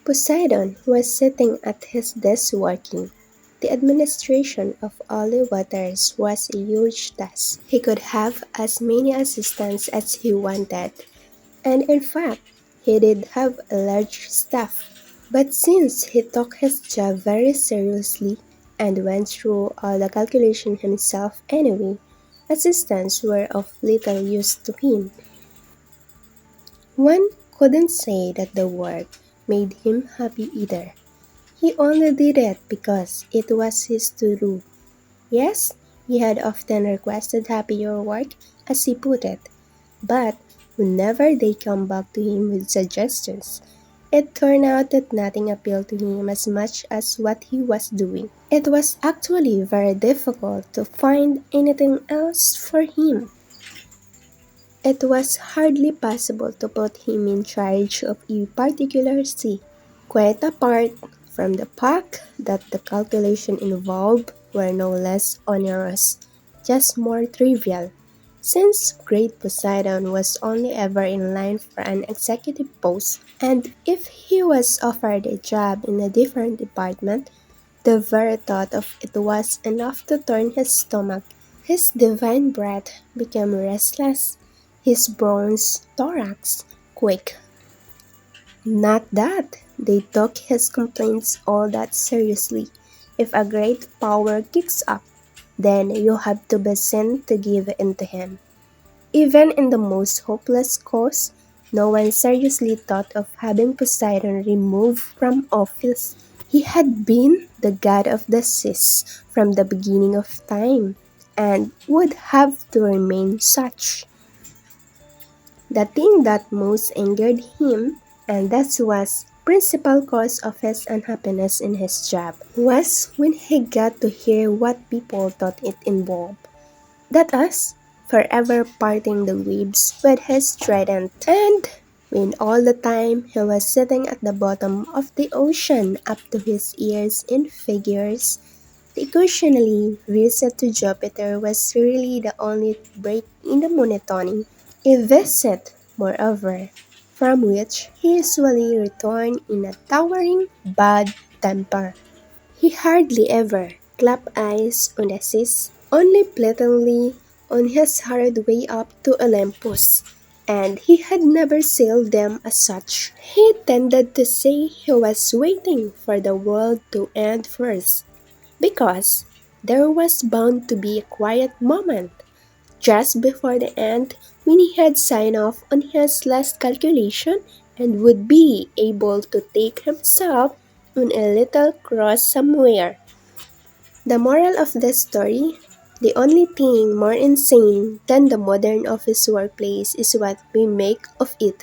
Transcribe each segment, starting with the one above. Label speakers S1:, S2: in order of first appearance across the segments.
S1: Poseidon was sitting at his desk working. The administration of all the waters was a huge task. He could have as many assistants as he wanted, and in fact, he did have a large staff. But since he took his job very seriously and went through all the calculation himself anyway, assistants were of little use to him. One couldn't say that the work made him happy either. He only did it because it was his to do. Yes, he had often requested happier work, as he put it, but whenever they come back to him with suggestions, it turned out that nothing appealed to him as much as what he was doing. It was actually very difficult to find anything else for him. It was hardly possible to put him in charge of a particular sea, quite apart from the fact that the calculation involved were no less onerous, just more trivial. Since Great Poseidon was only ever in line for an executive post, and if he was offered a job in a different department, the very thought of it was enough to turn his stomach. His divine breath became restless, his bronze thorax quake. Not that they took his complaints all that seriously. If a great power kicks up, then you have to be seen to give in to him. Even in the most hopeless cause, no one seriously thought of having Poseidon removed from office. He had been the god of the seas from the beginning of time, and would have to remain such. The thing that most angered him, and that was principal cause of his unhappiness in his job, was when he got to hear what people thought it involved. That us, forever parting the waves with his trident, and when all the time he was sitting at the bottom of the ocean up to his ears in figures, the occasionally visit to Jupiter was really the only break in the monotony. A visit, moreover, from which he usually returned in a towering bad temper. He hardly ever clapped eyes on the seas, only plainly on his hurried way up to Olympus, and he had never sailed them as such. He tended to say he was waiting for the world to end first, because there was bound to be a quiet moment just before the end when he had signed off on his last calculation and would be able to take himself on a little cross somewhere. The moral of the story: the only thing more insane than the modern office workplace is what we make of it.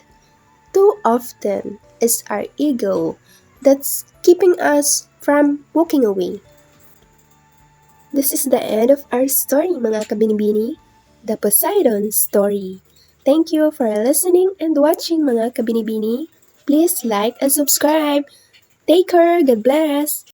S1: Too often is our ego that's keeping us from walking away. This is the end of our story, mga kabinibini, the Poseidon story. Thank you for listening and watching, mga kabinibini. Please like and subscribe. Take care. God bless.